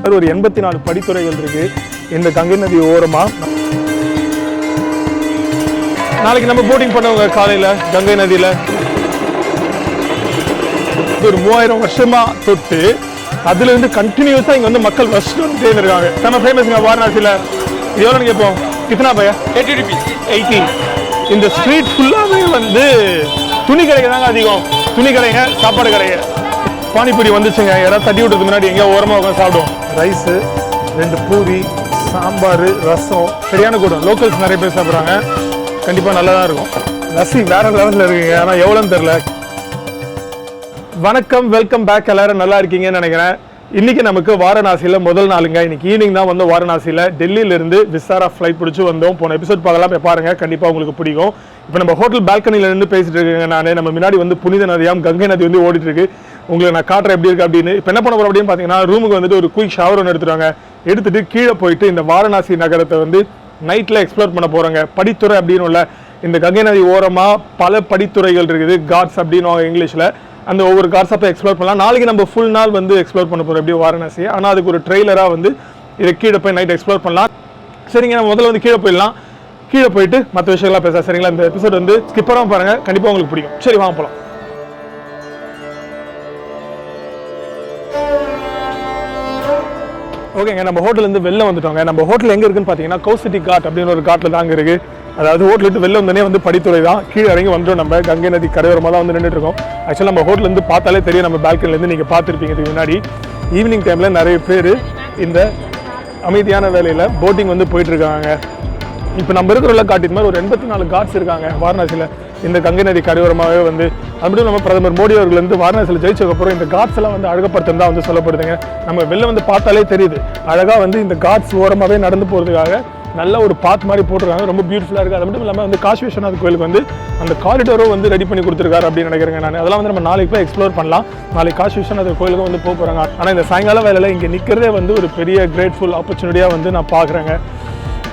ஒரு 84 படித்துறைகள் இருக்கு இந்த கங்கை நதி ஓரமா. நாளைக்கு நம்ம போட்டிங் பண்ணுவாங்க காலையில கங்கை நதியில. ஒரு 3000 வருஷமா தொட்டு அதுல இருந்து கண்டினியூஸா இங்க வந்து மக்கள் வருஷம் வந்துட்டே இருக்காங்க. நம்ம ஃபேமஸ்ங்க வாரணாசியில. எவ்வளோன்னு கேட்போம்? கித்தனா பையா? 80 rupees. 80. இந்த ஸ்ட்ரீட் ஃபுல்லாவே வந்து துணி கடைங்க தாங்க அதிகம். துணி கடைங்க, சாப்பாடு கடைங்க. பானிபூரி வந்துச்சுங்க. யாராவது தட்டி விட்டுறதுக்கு முன்னாடி எங்கேயோ ஓரமாக உட்காந்து சாப்பிடுவோம். ரைஸு, 2 பூரி, சாம்பார், ரசம், சரியான கூட்டம். லோக்கல்ஸ் நிறைய பேர் சாப்பிட்றாங்க. கண்டிப்பாக நல்லா தான் இருக்கும். லஸ்ஸி வேற லெவலில் இருக்குங்க. ஆனால் எவ்வளோன்னு தெரில. வணக்கம், வெல்கம் பேக். எல்லாரும் நல்லா இருக்கீங்கன்னு நினைக்கிறேன். இன்னைக்கு நமக்கு வாரணாசியில் முதல் நாளுங்க. இன்னைக்கு ஈவினிங் தான் வந்து வாரணாசியில் டெல்லியிலேருந்து விஸ்தாரா ஃப்ளைட் பிடிச்சி வந்தோம். போன எபிசோட் பார்க்கலாம், போய் பாருங்க, கண்டிப்பாக உங்களுக்கு பிடிக்கும். இப்போ நம்ம ஹோட்டல் பால்கனியில் இருந்து பேசிட்டு இருக்கேங்க. நம்ம முன்னாடி வந்து புனித நதியாம் கங்கை நதி வந்து ஓடிட்டு இருக்கு. உங்களுக்கு நான் காட்டுறேன் எப்படி இருக்கு அப்படின்னு. இப்போ என்ன பண்ண போறோம் அப்படின்னு பார்த்தீங்கன்னா, ரூமுக்கு வந்துட்டு ஒரு குயிக் ஷவர் ஒன்று எடுத்துருவாங்க. எடுத்துட்டு கீழே போயிட்டு இந்த வாரணாசி நகரத்தை வந்து நைட்டில் எக்ஸ்ப்ளோர் பண்ண போகிறாங்க. படித்துறை அப்படின்னு உள்ள இந்த கங்கை நதி ஓரமாக பல படித்துறைகள் இருக்குது. காட்ஸ் அப்படின்னு இங்கிலீஷில். அந்த ஒவ்வொரு காட்ஸாக போய் எக்ஸ்ப்ளோர் பண்ணலாம். நாளைக்கு நம்ம ஃபுல் நாள் வந்து எக்ஸ்ப்ளோர் பண்ண போகிறோம் எப்படி வாரணாசி. ஆனால் அதுக்கு ஒரு ட்ரெய்லராக வந்து இதை கீழே போய் நைட் எக்ஸ்ப்ளோர் பண்ணலாம். சரிங்க, நம்ம முதல்ல வந்து கீழே போயிடலாம். கீழே போயிட்டு மற்ற விஷயங்கள்லாம் பேசலாம். சரிங்களா? இந்த எபிசோட் வந்து ஸ்கிப் பண்ணாமல் பாருங்கள், கண்டிப்பாக உங்களுக்கு பிடிக்கும். சரி, வாங்க போகலாம். ஓகேங்க, நம்ம ஹோட்டலேருந்து வெளில வந்துட்டோங்க. நம்ம ஹோட்டல் எங்கே இருக்குன்னு பார்த்தீங்கன்னா, கௌசிட்டி காட் அப்படின்னு ஒரு காட்டில் தாங்க இருக்குது. அதாவது ஹோட்டல் விட்டு வெளில வந்தோடனே வந்து படித்துறை தான். கீழே இறங்கி வந்துடும். நம்ம கங்கை நதி கரையோரமாக தான் வந்து நின்றுட்டு இருக்கோம். ஆக்சுவலாக நம்ம ஹோட்டலேருந்து பார்த்தாலே தெரியும். நம்ம பால்கனிலேருந்து நீங்கள் பார்த்துருப்பீங்க இதுக்கு முன்னாடி. ஈவினிங் டைமில் நிறைய பேர் இந்த அமைதியான வேலையில் போட்டிங் வந்து போயிட்டுருக்காங்க. இப்போ நம்ம இருக்கிற காட்டின் மாதிரி ஒரு 84 காட்ஸ் இருக்காங்க வாரணாசியில். இந்த கங்கை நதி கரையோரமாகவே வந்து அது மட்டும் நம்ம பிரதமர் மோடி அவர்கள் வந்து வாரணாசியில் ஜெயிச்சதுக்கப்புறம் இந்த காட்ஸ் எல்லாம் வந்து அழகப்படுத்தும் தான் வந்து சொல்லப்படுதுங்க. நம்ம வெளில வந்து பார்த்தாலே தெரியுது. அழகாக வந்து இந்த காட்ஸ் ஓரமாகவே நடந்து போகிறதுக்காக நல்ல ஒரு பாத் மாதிரி போட்டிருக்காங்க. ரொம்ப பியூட்டிஃபுல்லாக இருக்குது. அது மட்டும் இல்லாமல் வந்து காசி விஸ்வநாத் கோயிலுக்கு வந்து அந்த காரிடோரும் வந்து ரெடி பண்ணி கொடுத்துருக்காரு அப்படின்னு நினைக்கிறேங்க நான். அதெல்லாம் வந்து நம்ம நாளைக்கு போய் எக்ஸ்ப்ளோர் பண்ணலாம். நாளைக்கு காசி விஸ்வநாத் கோயிலுக்கும் வந்து போக போகிறாங்க. ஆனால் இந்த சாயங்கால வேலையில் இங்கே நிற்கிறதே வந்து ஒரு பெரிய கிரேட்ஃபுல் ஆப்பர்ச்சுனிட்டியாக வந்து நான் பார்க்குறேங்க.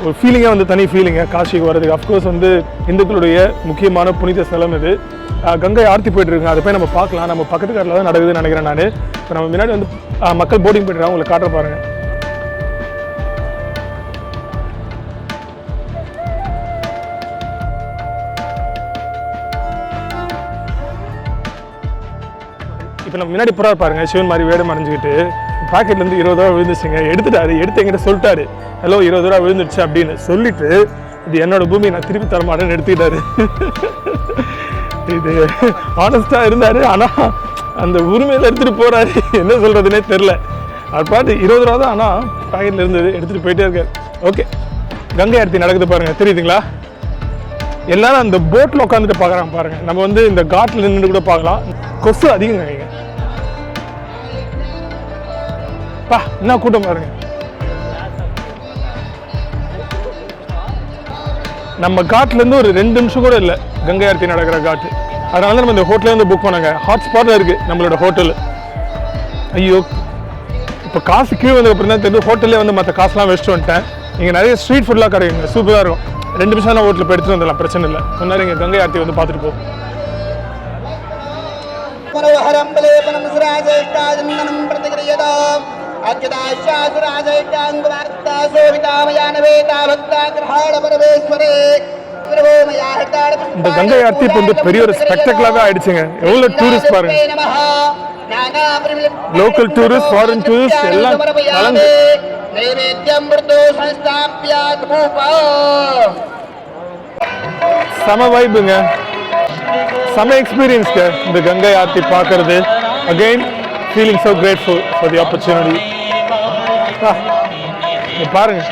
ஒரு ஃபீலிங்காக வந்து தனி ஃபீலிங்க காசிக்கு வர்றதுக்கு. அஃப்கோர்ஸ் வந்து இந்துக்களுடைய முக்கியமான புனித ஸ்தலம் இது. கங்கை ஆர்த்தி போயிட்டுருக்குங்க. அதை போய் நம்ம பார்க்கலாம். நம்ம பக்கத்து காட்டில் தான் நடக்குதுன்னு நினைக்கிறேன் நான். இப்போ நம்ம முன்னாடி வந்து மக்கள் போட்டிங் போயிட்டுருக்காங்க. உங்களுக்கு காட்டுற பாருங்கள். இப்போ நம்ம முன்னாடி புறா பாருங்க, சிவன் மாதிரி வேடம் அணிஞ்சுக்கிட்டு பாக்கெட்லேருந்து 20 ரூபா விழுந்துச்சுங்க. எடுத்துட்டாரு. எடுத்து என்கிட்ட சொல்லிட்டாரு, ஹலோ 20 ரூபா விழுந்துருச்சு அப்படின்னு சொல்லிட்டு, இது என்னோட பூமி, நான் திருப்பி தரமாட்டேன்னு எடுத்துக்கிட்டாரு. இது ஆனஸ்டா இருந்தாரு. ஆனால் அந்த உரிமையில் எடுத்துகிட்டு போறாரு. என்ன சொல்றதுன்னே தெரில. அது பாட்டு 20 ரூபா தான். ஆனால் பாக்கெட்டில் இருந்தது எடுத்துகிட்டு போயிட்டே இருக்காரு. ஓகே, கங்கை ஆர்த்தி நடக்குது பாருங்க, தெரியுதுங்களா? எல்லாரும் அந்த போட்டில் உட்காந்துட்டு பார்க்குறாங்க பாருங்க. நம்ம வந்து இந்த காட்டில் நின்று கூட பார்க்கலாம். கொசு அதிகங்க இங்க. பா, என்ன கூட்டம் பாருங்க. நம்ம காட்டுலேருந்து ஒரு 2 நிமிஷம் கூட இல்லை கங்கை ஆர்த்தி நடக்கிற காட்டு. அதனால தான் நம்ம இந்த ஹோட்டலே வந்து புக் பண்ணாங்க. ஹாட்ஸ்பாட்டில் இருக்குது நம்மளோட ஹோட்டல். ஐயோ, இப்போ காசு கீழே வந்ததுக்கப்புறம் தான் தெரிஞ்சு ஹோட்டல்லே வந்து மற்ற காசுலாம் வச்சுட்டு வந்துட்டேன். இங்கே நிறைய ஸ்ட்ரீட் ஃபுட்லாம் கிடைக்குங்க, சூப்பராக இருக்கும். 2 நிமிஷம் தான் ஹோட்டலில் போய் எடுத்துகிட்டு வந்துடலாம், பிரச்சனை இல்லை. முன்னாடி இங்கே கங்கை ஆர்த்தி வந்து பார்த்துட்டு போகும். இந்த கங்கை ஆர்த்தி இப்போ வந்து பெரிய ஒரு ஸ்பெக்டக்கலாகவே ஆயிடுச்சுங்க. எவ்வளோ டூரிஸ்ட் பாருங்க, லோக்கல் டூரிஸ்ட், ஃபாரின் டூரிஸ்ட் எல்லாம் கலந்து. செம வைப்புங்க, செம எக்ஸ்பீரியன்ஸ்க்கு இந்த கங்கை ஆர்த்தி பார்க்கறது. Again feeling so grateful for the opportunity. பாருங்க,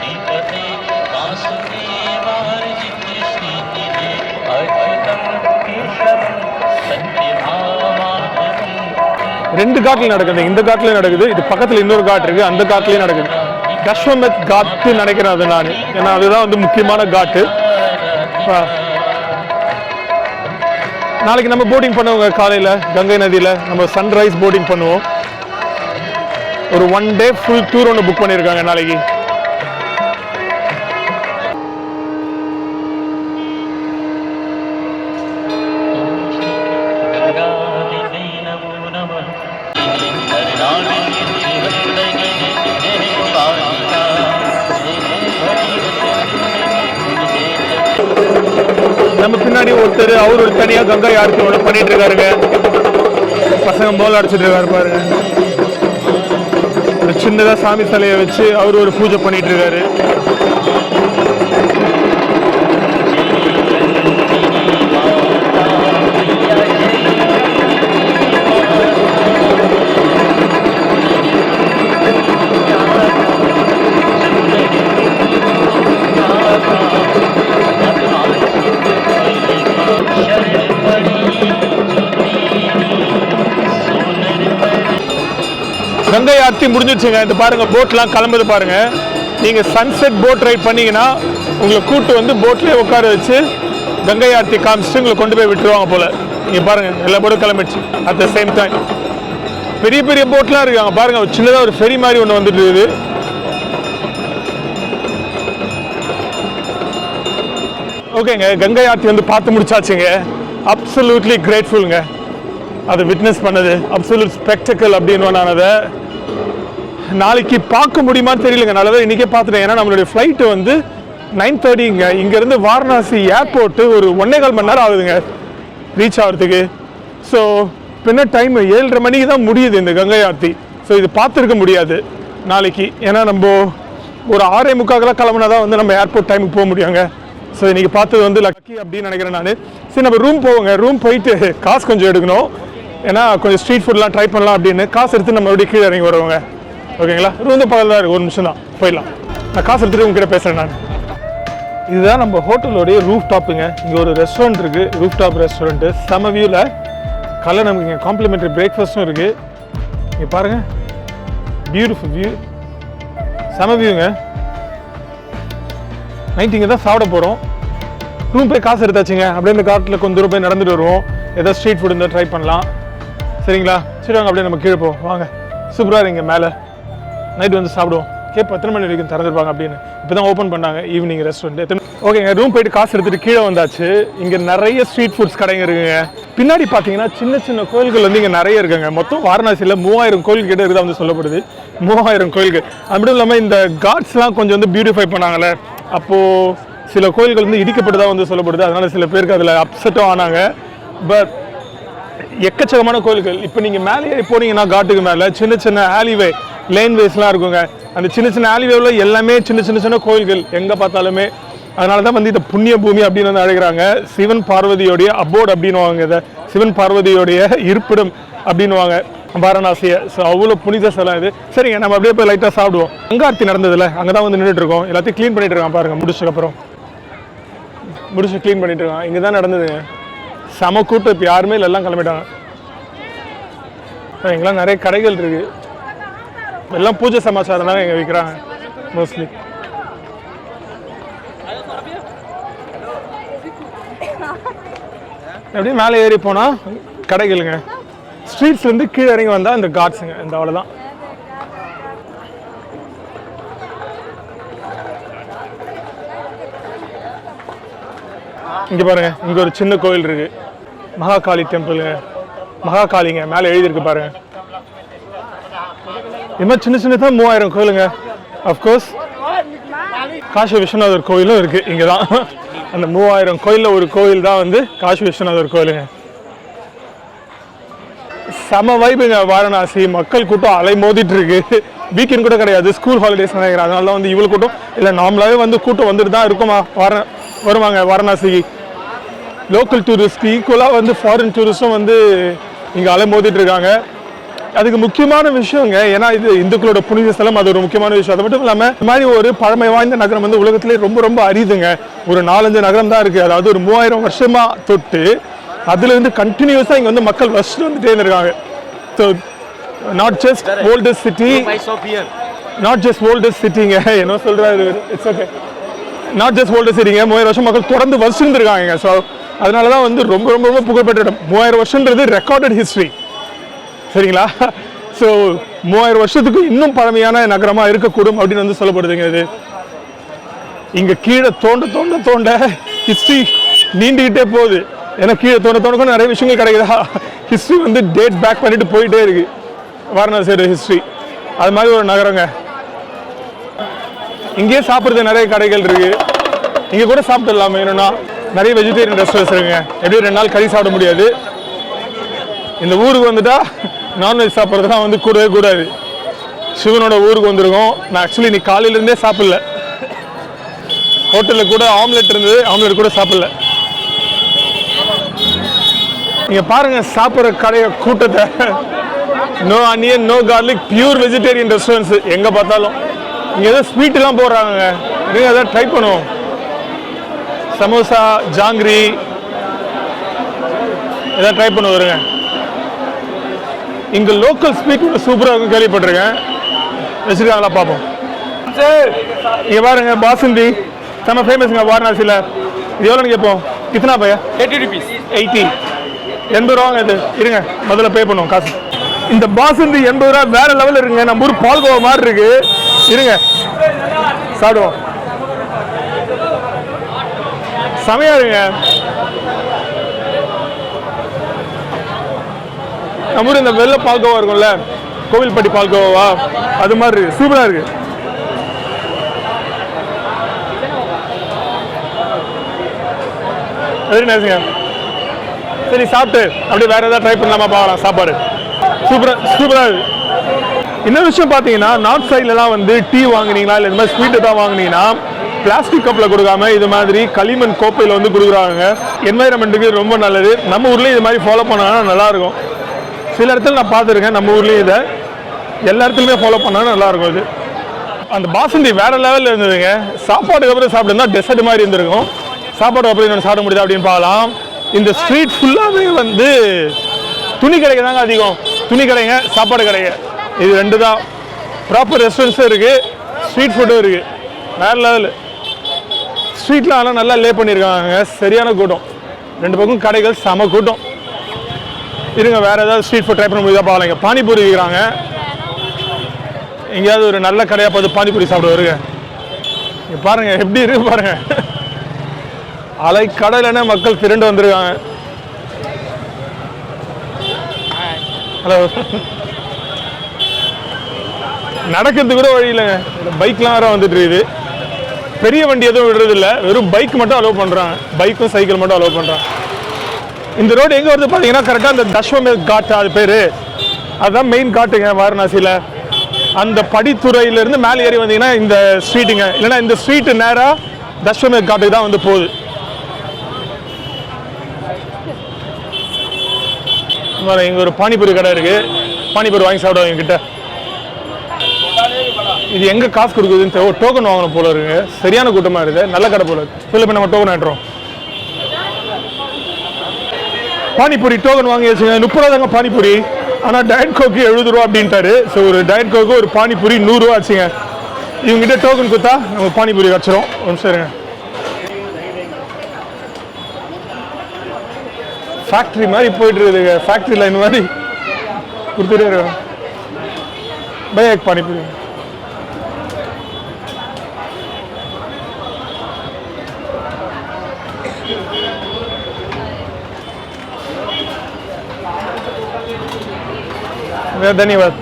ரெண்டு காட்டுல நடக்குது. இந்த காட்டுல நடக்குது, இது பக்கத்துல இன்னொரு காட்டு இருக்கு, அந்த காட்டுலயும் நடக்குது. தஷ்வமேத் காட்டு நினைக்கிறேன் அது நான். ஏன்னா அதுதான் வந்து முக்கியமான காட்டு. நாளைக்கு நம்ம போட்டிங் பண்ணுவோங்க காலையில் கங்கை நதியில். நம்ம சன்ரைஸ் போட்டிங் பண்ணுவோம். ஒரு 1 டே ஃபுல் டூர் ஒன்று புக் பண்ணியிருக்காங்க நாளைக்கு. நம்ம பின்னாடி ஒருத்தர் அவர் ஒரு தனியா கங்கை ஆரத்தி பண்ணிட்டு இருக்காருங்க. பசங்க போல் அடிச்சிட்டு இருக்காரு பாருங்க. ஒரு சின்னதா சாமி சிலையை வச்சு அவர் ஒரு பூஜை பண்ணிட்டு இருக்காரு. கங்கை ஆர்த்தி முடிஞ்சிருச்சுங்க. இந்த பாருங்க போட்லாம் கிளம்புது பாருங்க. நீங்க சன்செட் போட் ரைட் பண்ணீங்கன்னா உங்களை கூட்டு வந்து போட்லயே உட்கார வச்சு கங்கை ஆர்த்தி காமிச்சிட்டு உங்களை கொண்டு போய் விட்டுருவாங்க போல. நீங்க பாருங்க எல்லா போட்டும் கிளம்பிடுச்சு அட் த சேம் டைம். பெரிய பெரிய போட்லாம் இருக்காங்க பாருங்க. சின்னதாக ஒரு ஃபெரி மாதிரி ஒன்று வந்துட்டு இருக்குது. ஓகேங்க, கங்கை ஆர்த்தி வந்து பார்த்து முடிச்சாச்சுங்க. அப்சல்யூட்லி கிரேட்ஃபுல்ங்க அதை விட்னஸ் பண்ணது. அப்சல்யூட் ஸ்பெக்டக்கல் அப்படின்னு நான் அதை நாளைக்கு பார்க்க முடியுமான்னு தெரியலங்க. நல்லதாக இன்றைக்கே பார்த்துட்டேன். ஏன்னா நம்மளுடைய ஃப்ளைட்டு வந்து 9:30ங்க. இங்கேருந்து வாரணாசி ஏர்போர்ட்டு ஒரு 1.25 மணி நேரம் ஆகுதுங்க ரீச் ஆகிறதுக்கு. ஸோ பின்ன டைம் 7:30 மணிக்கு தான் முடியுது இந்த கங்கை ஆர்த்தி. ஸோ இது பார்த்துருக்க முடியாது நாளைக்கு. ஏன்னா நம்ம ஒரு 6:45 கிளம்புனா தான் வந்து நம்ம ஏர்போர்ட் டைமுக்கு போக முடியுங்க. ஸோ இன்றைக்கி பார்த்தது வந்து லக்கி அப்படின்னு நினைக்கிறேன் நான். சரி நம்ம ரூம் போவோங்க. ரூம் போயிட்டு காசு கொஞ்சம் எடுக்கணும். ஏன்னா கொஞ்சம் ஸ்ட்ரீட் ஃபுட்லாம் ட்ரை பண்ணலாம் அப்படின்னு காசு எடுத்து நம்ம மறுபடியும் கீழே இறங்கி வருவாங்க. ஓகேங்களா? ரூம் வந்து பக்கத்தில் தான் இருக்குது, ஒரு நிமிஷம் தான் போயிடலாம். நான் காசு எடுத்துகிட்டு உங்ககிட்ட பேசுகிறேன் நான். இதுதான் நம்ம ஹோட்டலோடைய ரூஃப் டாப்புங்க. இங்கே ஒரு ரெஸ்டாரண்ட் இருக்குது, ரூஃப் டாப் ரெஸ்டாரண்ட்டு. செம வியூவில் காலைல நமக்கு இங்கே காம்ப்ளிமெண்ட்ரி பிரேக்ஃபாஸ்ட்டும் இருக்குது. இங்கே பாருங்கள், பியூட்டிஃபுல் வியூ, செம வியூங்க. நைட் இங்கே தான் சாப்பிட போகிறோம். ரூம் போய் காசு எடுத்தாச்சுங்க. அப்படியே இந்த காட்டில் கொஞ்சம் தூரம் போய் நடந்துட்டு வருவோம். ஏதாவது ஸ்ட்ரீட் ஃபுட் இருந்தால் ட்ரை பண்ணலாம். சரிங்களா? சரி வாங்க அப்படியே நம்ம கீழே போவோம். வாங்க. சூப்பராக இருங்க மேலே. நைட் வந்து சாப்பிடுவோம். கேட்போம் எத்தனை மணி வரைக்கும் திறந்துருப்பாங்க அப்படின்னு. இப்போ தான் ஓப்பன் பண்ணாங்க ஈவினிங் ரெஸ்டாரண்ட். ஓகேங்க, ரூம் போயிட்டு காசு எடுத்துகிட்டு கீழே வந்தாச்சு. இங்கே நிறைய ஸ்ட்ரீட் ஃபுட்ஸ் கடைங்க இருக்குங்க. பின்னாடி பார்த்தீங்கன்னா சின்ன சின்ன கோயில்கள் வந்து இங்கே நிறைய இருக்குங்க. மொத்தம் வாரணாசியில் 3000 கோயில் கிட்ட இருக்குதா வந்து சொல்லப்படுது. 3000 கோயில்கள். அப்படி இல்லாமல் இந்த காட்ஸ்லாம் கொஞ்சம் வந்து பியூட்டிஃபை பண்ணாங்களே, அப்போது சில கோயில்கள் வந்து இடிக்கப்பட்டு வந்து சொல்லப்படுது. அதனால் சில பேருக்கு அதில் அப்செட்டும் ஆனாங்க. பட் எக்கச்சக்கமான கோயில்கள். இப்போ நீங்கள் மேலே ஏறி போனீங்கன்னா காட்டுக்கு மேலே சின்ன சின்ன ஆலிவே லேன்வேஸ்லாம் இருக்குங்க. அந்த சின்ன சின்ன ஆலிவேவில் எல்லாமே சின்ன சின்ன சின்ன கோயில்கள் எங்கே பார்த்தாலுமே. அதனால தான் வந்து இந்த புண்ணிய பூமி அப்படின்னு வந்து அழைக்கிறாங்க. சிவன் பார்வதியோடைய அபோர்ட் அப்படின்னுவாங்க. இதை சிவன் பார்வதியோடைய இருப்பிடம் அப்படின்னுவாங்க வாரணாசியை. ஸோ அவ்வளோ புனித ஸ்தலம் இது. சரிங்க, நம்ம அப்படியே போய் லைட்டாக சாப்பிடுவோம். கங்கார்த்தி நடந்ததில்ல, அங்கே தான் வந்து நின்றுட்டு இருக்கோம். எல்லாத்தையும் க்ளீன் பண்ணிட்டு இருக்கான் பாருங்கள். முடிச்சதுக்கப்புறம் முடிச்சு க்ளீன் பண்ணிட்டு இருக்கான். இங்கே தான் நடந்ததுங்க. செம கூட்டம். இப்போ யாருமே இல்லை, எல்லாம் கிளம்பிட்டாங்க. இங்கெல்லாம் நிறைய கடைகள் இருக்கு. எல்லாம் பூஜை சமாச்சாரம் தான் இங்கே விற்கிறாங்க மோஸ்ட்லி. அப்படியே மேலே ஏறி போனால் கடைகளுங்க. ஸ்ட்ரீட்ஸ்லேருந்து கீழே இறங்கி வந்தால் இந்த காட்ஸுங்க. இந்த அவ்வளோதான். இங்கே பாருங்க, இங்கே ஒரு சின்ன கோயில் இருக்கு, மகாகாளி டெம்பிளுங்க. மகாகாளிங்க மேலே எழுதியிருக்கு பாருங்க. இது மாதிரி சின்ன சின்னதான் 3000 கோயிலுங்க. அஃப்கோர்ஸ் காசி விஸ்வநாதர் கோயிலும் இருக்கு இங்கே தான். அந்த 3000 கோயிலில் ஒரு கோயில் தான் வந்து காசி விஸ்வநாதர் கோயிலுங்க. செம வைப்புங்க வாரணாசி. மக்கள் கூட்டம் அலை மோதிட்டு இருக்கு. வீக்கெண்ட் கூட கிடையாது, ஸ்கூல் ஹாலிடேஸ் நினைக்கிறேன். அதனால தான் வந்து இவ்வளோ கூட்டம் இல்லை. நார்மலாகவே வந்து கூட்டம் வந்துட்டு தான் இருக்குமா வருவாங்க வாரணாசிக்கு. லோக்கல் டூரிஸ்ட் ஈக்குவலாக வந்து ஃபாரின் டூரிஸ்டும் வந்து இங்கே அலை மோதிட்டு இருக்காங்க. அதுக்கு முக்கியமான விஷயங்க, ஏன்னா இது இந்துக்களோட புனித ஸ்தலம், அது ஒரு முக்கியமான விஷயம். அது மட்டும் இல்லாமல் இந்த மாதிரி ஒரு பழமை வாய்ந்த நகரம் வந்து உலகத்திலே ரொம்ப ரொம்ப அரிதுங்க. ஒரு 4-5 நகரம் தான் இருக்குது. அதாவது ஒரு 3000 வருஷமாக தொட்டு அதுலேருந்து கண்டினியூஸாக இங்கே வந்து மக்கள் வசிட்டு வந்துட்டே இருக்காங்க. So not just oldest city, not just oldest சிட்டிங்க. என்ன சொல்கிறாரு, it's okay, not just oldest சிட்டிங்க. 3000 வருஷம் மக்கள் தொடர்ந்து வசிச்சுருந்துருக்காங்க. ஸோ அதனால தான் வந்து ரொம்ப ரொம்ப ரொம்ப புகழ்பெற்ற இடம். 3000 வருஷன்றது ரெக்கார்டட் ஹிஸ்ட்ரி. சரிங்களா? ஸோ 3000 வருஷத்துக்கு இன்னும் பழமையான நகரமாக இருக்கக்கூடும் அப்படின்னு வந்து சொல்லப்படுதுங்க. இது இங்கே கீழே தோண்ட தோண்ட தோண்ட ஹிஸ்ட்ரி நீண்டுக்கிட்டே போகுது. ஏன்னா கீழே தோண்ட தோண்ட நிறைய விஷயங்கள் கிடைக்குதா. ஹிஸ்ட்ரி வந்து டேட் பேக் பண்ணிட்டு போயிட்டே இருக்கு வாரணாசியோட ஹிஸ்ட்ரி. அது மாதிரி ஒரு நகரங்க. இங்கேயே சாப்பிட்றது நிறைய கடைகள் இருக்கு. இங்கே கூட சாப்பிட்டுடலாமே. என்னன்னா நிறைய வெஜிடேரியன் ரெஸ்டாரண்ட்ஸ் இருக்குங்க. எப்படி 2 நாள் கறி சாப்பிட முடியாது. இந்த ஊருக்கு வந்துட்டா நான்வெஜ் சாப்பிட்றதுலாம் வந்து கூடவே கூடாது. சிவனோட ஊருக்கு வந்திருக்கோம். நான் ஆக்சுவலி இன்னைக்கு காலையிலேருந்தே சாப்பிடல. ஹோட்டலில் கூட ஆம்லெட் இருந்தது, ஆம்லெட் கூட சாப்பிடல. நீங்கள் பாருங்கள் சாப்பிட்ற கடையை கூட்டத்தை. No onion, no garlic, pure vegetarian restaurants எங்கே பார்த்தாலும். இங்கே ஏதோ ஸ்வீட்டெலாம் போடுறாங்க. நீங்கள் எதாவது ட்ரை பண்ணுவோம். சமோசா, ஜாங்கிரி எதாவது ட்ரை பண்ண வருங்க. இங்கே லோக்கல் ஸ்வீட் சூப்பராக இருக்கும் கேள்விப்பட்டிருக்கேன். வச்சுருக்காங்களா பார்ப்போம். இங்கே பாருங்க பாசுந்தி செம்ம ஃபேமஸுங்க வாரணாசியில். இது எவ்வளோன்னு கேட்போம். கித்தனா பையா? 80 rupees. 80 80 ரூபாங்க. இது இருங்க முதல்ல பே பண்ணுவோம் காசு. இந்த பாசுந்தி 80 ரூபா வேற லெவலில் இருக்குங்க. நம்ம ஊர் பால்கோவா மாதிரி இருக்கு. இருங்க சாப்பிடுவோம். செமையா இருங்க. நம்ம ஊர் இந்த வெள்ளை பால்கோவா இருக்கும்ல, கோவில்பட்டி பால்கோவா, அது மாதிரி இருக்கு. சூப்பரா இருக்கு. வெரி நைஸ்ங்க. சரி சாப்பிட்டு அப்படியே வேற ஏதாவது ட்ரை பண்ணலாமா பார்க்கலாம். சாப்பாடு சூப்பரா இருக்கு. இன்னொரு விஷயம் பார்த்தீங்கன்னா, நார்த் சைட்லலாம் வந்து டீ வாங்கினீங்களா இல்லை இந்த மாதிரி ஸ்வீட்டு தான் வாங்கினீங்கன்னா பிளாஸ்டிக் கப்பில் கொடுக்காம இது மாதிரி களிமண் கோப்பையில் வந்து கொடுக்குறாங்க. என்வைரன்மெண்ட்டுக்கு ரொம்ப நல்லது. நம்ம ஊர்லேயும் இது மாதிரி ஃபாலோ பண்ணாங்கன்னா நல்லாயிருக்கும். சில இடத்துல நான் பார்த்துருக்கேன். நம்ம ஊர்லேயும் இதை எல்லா இடத்துலையுமே ஃபாலோ பண்ணாலும் நல்லாயிருக்கும். இது அந்த பாசுந்தி வேற லெவலில் இருந்ததுங்க. சாப்பாட்டுக்கு அப்புறம் சாப்பிட்டுருந்தா டெசர்ட் மாதிரி இருந்திருக்கும். சாப்பாடு அப்புறம் இன்னொன்று சாப்பிட முடியுதா அப்படின்னு பார்க்கலாம். இந்த ஸ்ட்ரீட் ஃபுல்லாகவே வந்து துணி கடைங்க தாங்க அதிகம். துணி கடைங்க, சாப்பாடு கடைங்க, இது 2 தான். ப்ராப்பர் ரெஸ்டாரண்ட்ஸும் இருக்குது, ஸ்ட்ரீட் ஃபுட்டும் இருக்குது. வேறு லெவலு. ஸ்ட்ரீட்டில் ஆனால் நல்லா லே பண்ணியிருக்காங்க. சரியான கூட்டம். 2 பக்கம் கடைகள் செம கூட்டம். இருங்க வேறு ஏதாவது ஸ்ட்ரீட் ஃபுட் ட்ரை பண்ண முடியுதா பார்க்கலாம். இங்கே பானிபூரி விற்கிறாங்க. எங்கேயாவது ஒரு நல்ல கடையாக பார்த்து பானிபூரி சாப்பிட வருங்க. இங்கே பாருங்கள் எப்படி இருக்கு பாருங்கள். அலை கடலைன்னா மக்கள் திரண்டு வந்திருக்காங்க. ஹலோ. நடக்கிறதுக்கு கூட வழி இல்லைங்க. பைக்லாம் வேற வந்துட்டு இருக்குது. பெரிய வண்டி எதுவும் விடுறது இல்லை, வெறும் பைக் மட்டும் அலோவ் பண்ணுறாங்க. பைக்கும் சைக்கிள் மட்டும் அலோவ் பண்ணுறாங்க. இந்த ரோடு எங்கே வருது பார்த்தீங்கன்னா கரெக்டாக அந்த தஸ்வமேத் காட், அது பேர், அதுதான் மெயின் காட்டுங்க வாரணாசியில். அந்த படித்துறையிலேருந்து மேலே ஏறி வந்தீங்கன்னா இந்த ஸ்ட்ரீட்டுங்க. இல்லைன்னா இந்த ஸ்ட்ரீட்டு நேராக தஸ்வமேத் காட்டுக்கு தான் வந்து போகுது. இங்கே ஒரு பானிபூரி கடை இருக்குது. பானிபூரி வாங்கி சாப்பிடுவாங்க என்கிட்ட. இது எங்கே காசு கொடுக்குதுன்னு டோக்கன் வாங்கணும் போல இருக்குங்க. சரியான கூட்டமாக இருக்குது. நல்ல கடை போல இருக்குது. இப்போ நம்ம டோக்கன் ஆகிட்டுறோம். பானிபூரி டோக்கன் வாங்கி வச்சுங்க. 30 ரூபா தாங்க பானிபூரி. ஆனால் டயட் கோக்கு 70 ரூபா அப்படின்ட்டாரு. ஸோ ஒரு டயட் கோக்கு ஒரு பானிபூரி 100 ரூபா ஆச்சுங்க. இவங்ககிட்ட டோக்கன் கொடுத்தா நம்ம பானிபூரி கிடச்சிரும். ஒன்று சரிங்க. ஃபேக்ட்ரி மாதிரி போயிட்டு இருக்குதுங்க. ஃபேக்ட்ரி லைன் மாதிரி கொடுத்துட்டே இருக்கோம். பையா एक பானிபூரி. धन्यवाद.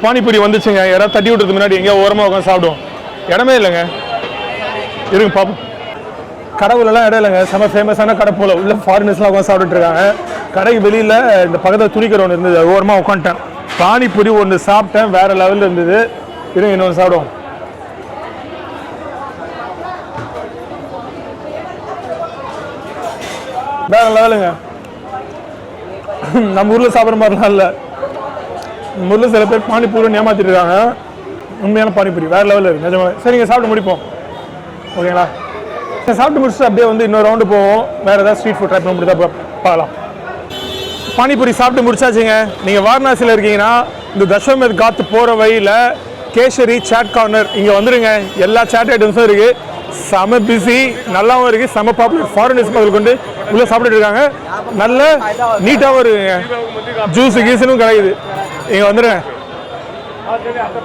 பானிபூரி வந்துச்சுங்க. யாராவது தட்டி விட்டுறதுக்கு முன்னாடி எங்கேயா ஓரமாக உட்காந்து சாப்பிடுவோம். இடமே இல்லைங்க. இருங்க பார்ப்போம். கடவுளெல்லாம் இடம் இல்லைங்க. செம்ம ஃபேமஸான கடை போல. உள்ள ஃபாரினர்ஸ்லாம் உட்காந்து சாப்பிட்டுட்டு இருக்காங்க. கடைக்கு வெளியில் இந்த பக்கத்தில் துணிக்கடை ஒன்று இருந்தது, ஓரமாக உட்காந்துட்டேன். பானிபூரி ஒன்று சாப்பிட்டேன், வேற லெவலில் இருந்தது. இருங்க இன்னொன்று சாப்பிடுவோம். வேற லெவலுங்க. நம்ம ஊரில் சாப்பிட்ற மாதிரிலாம் இல்லை. நம்ம ஊரில் சில பேர் பானிபூரி ஏமாத்திட்டு இருக்காங்க. உண்மையான பானிபூரி வேற லெவலில் இருக்குது நிஜமாக. சரிங்க சாப்பிட்டு முடிப்போம். ஓகேங்களா? சாப்பிட்டு முடிச்சுட்டு அப்படியே வந்து இன்னொரு ரவுண்டு போவோம். வேறு ஏதாவது ஸ்ட்ரீட் ஃபுட் ட்ரை பண்ண முடியுதா பார்க்கலாம். பானிபூரி சாப்பிட்டு முடிச்சாச்சுங்க. நீங்கள் வாரணாசியில் இருக்கீங்கன்னா இந்த தஸ்வமேத் காட் போகிற வழியில் கேசரி சாட் கார்னர் இங்கே வந்துடுங்க. எல்லா சாட் ஐட்டம்ஸும் இருக்குது. செம பிஸி, நல்லாவும் இருக்குது, செம பாப்புலர். ஃபாரினர்ஸ் முதல் கொண்டு உள்ளே சாப்பிட்டுட்டு இருக்காங்க. நல்ல நீட்டாகவும் இருக்குங்க. ஜூஸு கீஸுன்னு கிடைக்குது. இங்கே வந்துடுங்க.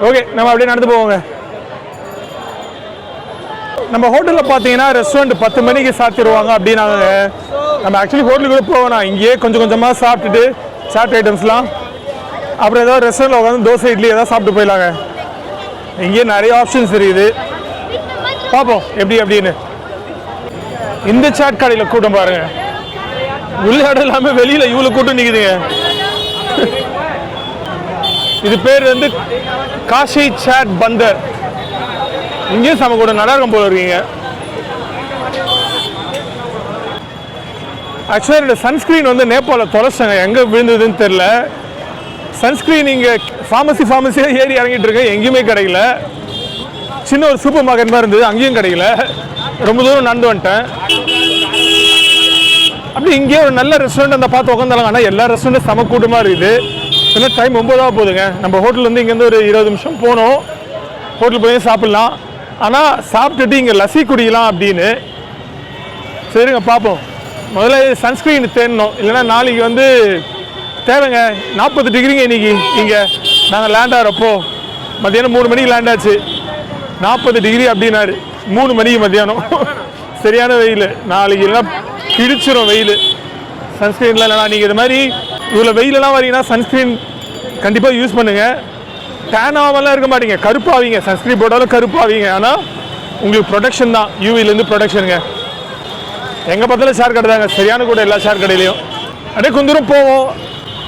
ஓகே நம்ம அப்படியே நடந்து போவோங்க. நம்ம ஹோட்டலில் பார்த்தீங்கன்னா ரெஸ்டாரண்ட் 10 மணிக்கு சாத்திடுவாங்க அப்படின்னாங்க. நம்ம ஆக்சுவலி ஹோட்டலுக்கு கூட போவேணாம். இங்கேயே கொஞ்சம் கொஞ்சமாக சாப்பிட்டுட்டு சாட் ஐட்டம்ஸ்லாம் அப்புறம் ஏதாவது ரெஸ்டாரண்ட்டில் உட்காந்து தோசை இட்லி ஏதாவது சாப்பிட்டு போயிடலாங்க. இங்கே நிறைய ஆப்ஷன்ஸ் இருக்குது, பார்ப்போம் எப்படி அப்படின்னு. இந்த சாட் கடையில் கூட்டம் பாருங்க, உள்ளாட இல்லாமல் வெளியில் இவ்வளோ கூட்டம் நிற்குதுங்க. இது பேர் வந்து காஷி சாட் பந்தர். இங்கேயும் சம கூட நல்லா இருக்கும் போல இருக்கீங்க. ஆக்சுவலாக என்னோட சன்ஸ்க்ரீன் வந்து நேபாளில் தொலைச்சாங்க, எங்கே விழுந்ததுன்னு தெரில. சன்ஸ்க்ரீன் இங்கே ஃபார்மசியாக ஏறி இறங்கிட்டு இருக்கேன், எங்கேயுமே கிடைக்கல. சின்ன ஒரு சூப்பர் மார்க்கெட் மாதிரி இருந்தது, அங்கேயும் கிடைக்கல. ரொம்ப தூரம் நடந்து வந்துட்டேன். அப்படி இங்கே ஒரு நல்ல ரெஸ்டாரண்ட் அந்த பார்த்து உட்காந்தாங்க. ஆனால் எல்லா ரெஸ்டாரண்ட்டும் சம கூட்டமாக இருக்குது. இன்னும் டைம் 9 போகுதுங்க. நம்ம ஹோட்டல் இங்கேருந்து ஒரு 20 நிமிஷம் போனோம். ஹோட்டல் போய் சாப்பிட்லாம், ஆனால் சாப்பிட்டுட்டு இங்கே லஸ்ஸி குடிக்கலாம் அப்படின்னு. சரிங்க பார்ப்போம். முதல்ல சன்ஸ்க்ரீன் தேடணும், இல்லைன்னா நாளைக்கு வந்து தேவைங்க. 40 டிகிரிங்க இன்னைக்கு. இங்கே நாங்கள் லேண்ட் ஆகிறப்போ மத்தியானம் 3 மணிக்கு லேண்ட் ஆச்சு. 40 டிகிரி அப்படின்னாரு 3 மணிக்கு மத்தியானம். சரியான வெயில். நாளைக்கு எல்லாம் கிழிச்சிரும் வெயில். சன்ஸ்க்ரீன்லாம் இல்லைனா நீங்கள் இது மாதிரி இவ்வளோ வெயிலெல்லாம் வரீங்கன்னா சன்ஸ்க்ரீன் கண்டிப்பாக யூஸ் பண்ணுங்கள். டேன் ஆகாமலாம் இருக்க மாட்டீங்க, கருப்பாவீங்க. சன்ஸ்க்ரீன் போட்டாலும் கருப்பாவீங்க, ஆனால் உங்களுக்கு ப்ரொடெக்ஷன் தான், யூவிலேருந்து ப்ரொடெக்ஷனுங்க. எங்கே பார்த்தாலும் ஷேர் கடை தாங்க, சரியான கூட எல்லா ஷேர் கடையிலையும். அப்படியே கொஞ்ச தூரம் போவோம்,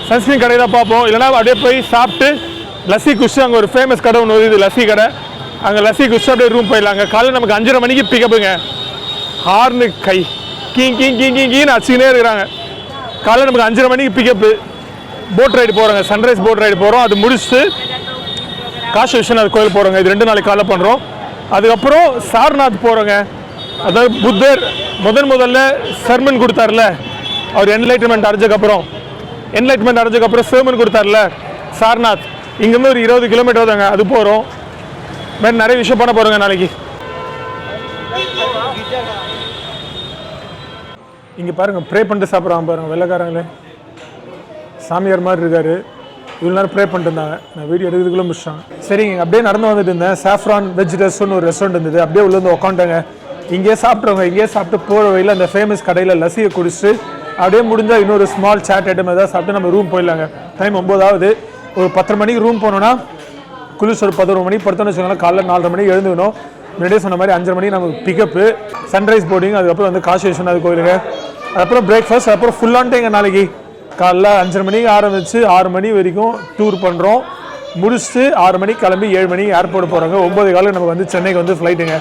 சன்ஸ்க்ரீன் கடை தான் பார்ப்போம். இல்லைனா அப்படியே போய் சாப்பிட்டு லஸ்ஸி குஷ், அங்கே ஒரு ஃபேமஸ் கடை ஒன்று வருது லஸ்ஸி கடை, அங்கே லஸ்ஸி குஷ் அப்படியே ரூம் போயிடலாங்க. காலையில் நமக்கு 5:30 மணிக்கு பிக்கப்புங்க. ஹார்னு கை கீன்னு அடிச்சுக்கினே இருக்கிறாங்க. காலையில் நமக்கு 5:30 மணிக்கு பிக்கப்பு. போட் ரைடு போகிறோங்க, சன்ரைஸ் போட் ரைடு போகிறோம். அது முடிச்சுட்டு காஷி விஸ்வநாத் கோயில் போகிறோங்க. இது 2 நாளைக்கு காலையில் பண்ணுறோம். அதுக்கப்புறம் சார்நாத் போகிறோங்க. அதாவது புத்தர் முதல்ல சர்மன் கொடுத்தார்ல, அவர் என்லைட்மெண்ட் அடைஞ்சதுக்கப்புறம் சர்மன் கொடுத்தார்ல சார்நாத், இங்கேருந்து ஒரு 20 கிலோமீட்டர் தாங்க, அது போகிறோம். மாதிரி நிறைய விஷயம் பண்ண போகிறோங்க நாளைக்கு. இங்கே பாருங்கள், ப்ரே பண்ணிட்டு சாப்பிட்றாங்க பாருங்கள் வெள்ளைக்காரங்களே. சாமியார் மாதிரி இருக்காரு. இவ்வளோ நேரம் ப்ரே பண்ணிட்டு இருந்தாங்க. நான் வீடியோ எடுக்கிறதுக்குள்ளே முடிச்சாங்க. சரிங்க, அப்படியே நடந்து வந்துட்டு இருந்தேன். சாஃப்ரான் வெஜ் ரெஸ்டாரண்ட் ஒரு ரெஸ்டாரண்ட் இருந்தது. அப்படியே உள்ளே உட்காந்துட்டாங்க. இங்கேயே சாப்பிட்றவங்க இங்கேயே சாப்பிட்டு போகிற வழியில் அந்த ஃபேமஸ் கடையில் லஸ்ஸியை குடிச்சிட்டு அப்படியே முடிஞ்சால் இன்னொரு ஸ்மால் சாட் ஐட்டம் ஏதாவது சாப்பிட்டு நம்ம ரூம் போயிடலாங்க. டைம் 9 ஒரு 10 மணிக்கு ரூம் போனோன்னா குளிச்சு ஒரு 11 மணிக்கு படுத்தோன்னு வச்சுக்கோங்களேன். காலைல 4:30 மணிக்கு எழுந்துக்கணும். முன்னாடியே சொன்ன மாதிரி 5:30 மணிக்கு நமக்கு பிக்கப்பு, சன்ரைஸ் போர்டிங், அதுக்கப்புறம் வந்து காஷி விஸ்வநாத் கோயிலுங்க. அதுக்கப்புறம் பிரேக்ஃபாஸ்ட், அப்புறம் ஃபுல் ஆன் டைங்க. நாளைக்கு காலைல 5:30 மணிக்கு ஆரம்பித்து 6 மணி வரைக்கும் டூர் பண்ணுறோம். முடிச்சுட்டு 6 மணிக்கு கிளம்பி 7 மணிக்கு ஏர்போர்ட் போகிறாங்க. 9 காலையில் நமக்கு வந்து சென்னைக்கு வந்து ஃப்ளைட்டுங்க.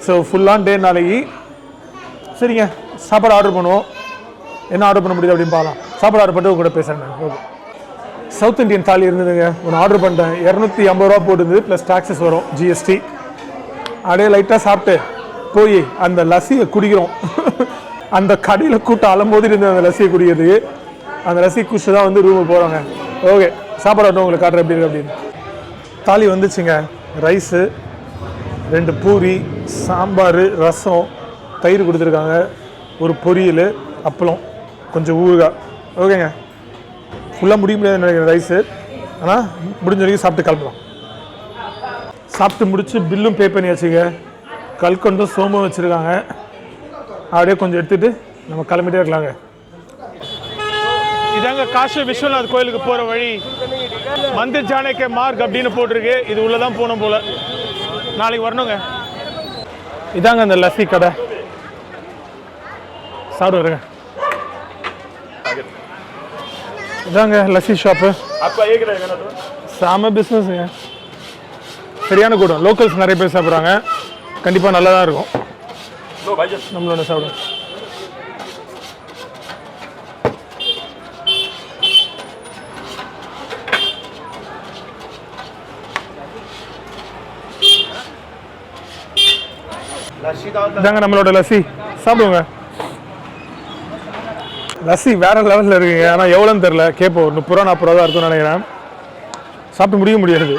ஸோ ஃபுல் ஆன் டே நாளைக்கு. சரிங்க, சாப்பாடு ஆர்டர் பண்ணுவோம். என்ன ஆர்டர் பண்ண முடியுது அப்படின்னு பார்க்கலாம். சாப்பாடு ஆர்டர் பண்ணிட்டு கூட பேசுகிறேன். ஓகே, சவுத் இண்டியன் தாலி இருந்ததுங்க, ஒன்று ஆர்டர் பண்ணிட்டேன். 250 ரூபா போட்டுருந்தது, ப்ளஸ் டாக்ஸஸ் வரும், ஜிஎஸ்டி. அப்படியே லைட்டாக சாப்பிட்டு போய் அந்த லஸ்ஸியை குடிக்கிறோம். அந்த கடையில் கூட்டம் அலம்போது இருந்தது அந்த லஸ்ஸியை குடிக்கிறதுக்கு. அந்த லஸ்ஸி குடிச்சு தான் வந்து ரூமுக்கு போகிறாங்க. ஓகே, சாப்பாடு ஆட்டம் உங்களுக்கு காட்டுறேன் எப்படி இருக்கு அப்படின்னு. தாலி வந்துச்சுங்க. ரைஸு, 2 பூரி, சாம்பார், ரசம், தயிர் கொடுத்துருக்காங்க, ஒரு பொரியல், அப்பளம், கொஞ்சம் ஊறுகாய். ஓகேங்க, ஃபுல்லாக முடிய முடியாதுன்னு நினைக்கிறேன் ரைஸு. ஆனால் முடிஞ்ச வரைக்கும் சாப்பிட்டு கிளம்பலாம். சாப்பிட்டு முடிச்சு பில்லும் பே பண்ணி வச்சுங்க. கல்கண்டும் சோமும் வச்சுருக்காங்க. அப்படியே கொஞ்சம் எடுத்துகிட்டு நம்ம கிளம்பிட்டே இருக்கலாங்க. இதாங்க காஷி விஸ்வநாத் கோயிலுக்கு போகிற வழி. மந்திர் ஜானகே மார்க் அப்படின்னு போட்டிருக்கு. இது உள்ளே தான் போகணும் போல். நாளைக்கு வரணுங்க. இதாங்க அந்த லஸ்ஸி கடை. சாப்பிடுங்க. இதாங்க லஸ்ஸி ஷாப்பு. செம பிஸ்னஸ்ங்க. சரியான கூட்டம். லோக்கல்ஸ் நிறைய பேர் சாப்பிட்றாங்க. கண்டிப்பாக நல்லா தான் இருக்கும். நம்மளோட சாப்பிடுவோம். இதாங்க நம்மளோட லஸ்ஸி. சாப்பிடுவோங்க. லஸ்ஸி வேற லெவலில் இருக்குங்க. ஆனால் எவ்வளோன்னு தெரில, கேட்போம். ஒரு 30 ரூபா 40 ரூபா தான் இருக்கும்னு நினைக்கிறேன். சாப்பிட்டு முடிய முடியாது.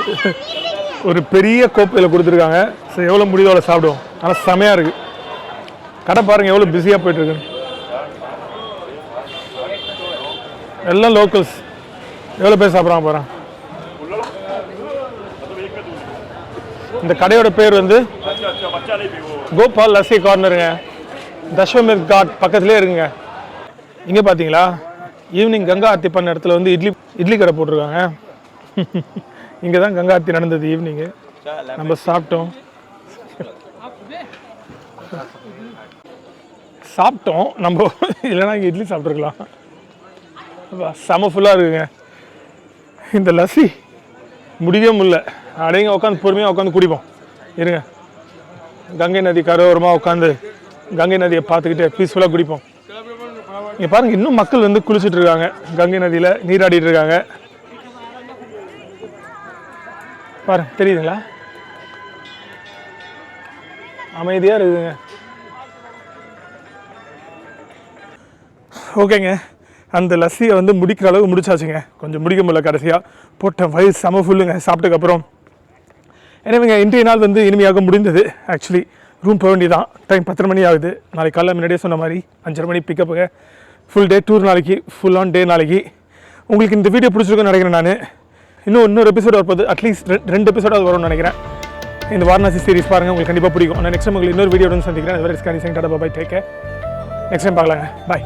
ஒரு பெரிய கோப்பையில் கொடுத்துருக்காங்க. சரி, எவ்வளோ முடியுதோ அவ்வளோ சாப்பிடுவோம். ஆனால் செமையாக இருக்குது. கடை பாருங்கள் எவ்வளோ பிஸியாக போயிட்டுருக்கு. எல்லாம் லோக்கல்ஸ். எவ்வளோ பேர் சாப்பிட்றாங்க பாருங்க. இந்த கடையோட பேர் வந்து கோபால் லஸ்ஸி கார்னருங்க. தஷ்வமேத் காட் பக்கத்துலேயே இருக்குங்க. இங்கே பார்த்தீங்களா, ஈவினிங் கங்கா ஆர்த்தி பண்ண இடத்துல வந்து இட்லி கடை போட்டிருக்காங்க. இங்கே தான் கங்கா ஆர்த்தி நடந்தது ஈவினிங்கு. நம்ம சாப்பிட்டோம் நம்ம இல்லைனா இங்கே இட்லி சாப்பிட்ருக்கலாம். செம ஃபுல்லாக இருக்குங்க. இந்த லஸ்ஸி முடியவே முடியல. அப்படியே உட்காந்து பொறுமையாக உட்காந்து குடிப்போம். இருங்க, கங்கை நதி கரையோரமாக உட்காந்து கங்கை நதியை பார்த்துக்கிட்டு பீஸ்ஃபுல்லாக குடிப்போம். இங்கே பாருங்கள், இன்னும் மக்கள் வந்து குளிச்சுட்டு இருக்காங்க, கங்கை நதியில் நீராடிட்டு இருக்காங்க. பாருங்க, தெரியுதுங்களா? அமைதியாக இருக்குதுங்க. ஓகேங்க, அந்த லஸ்ஸியை வந்து முடிக்கிற அளவு முடிச்சாச்சுங்க. கொஞ்சம் முடிக்க முடியல, கடைசியாக போட்ட வயசு செம ஃபுல்லுங்க சாப்பிட்டதுக்கப்புறம். எனவேங்க, இன்றைய நாள் வந்து இனிமையாக முடிந்தது. ஆக்சுவலி ரூம் போக வேண்டியதான். டைம் 10 மணி ஆகுது. நாளைக்கு காலையில் முன்னாடியே சொன்ன மாதிரி 5:30 மணி பிக்கப்புங்க. ஃபுல் டே டூர் நாளைக்கு, ஃபுல் ஆன் டே நாளைக்கு. உங்களுக்கு இந்த வீடியோ பிடிச்சிருக்குன்னு நினைக்கிறேன். நான் இன்னொரு எபிசோட் வரப்போது, அட்லீஸ்ட் 2 எபிசோடாக வரும்னு நினைக்கிறேன். இந்த வாரணாசி சீரிஸ் பாருங்கள், உங்களுக்கு கண்டிப்பாக பிடிக்கும். நான் நெக்ஸ்ட் டைம் உங்களுக்கு இன்னொரு வீடியோ சந்திக்கிறேன். அது வரை ஸ்கேனிங் டாடா பாய், டேக் கேர். நெக்ஸ்ட் டைம் பார்க்கலாங்க. பாய்.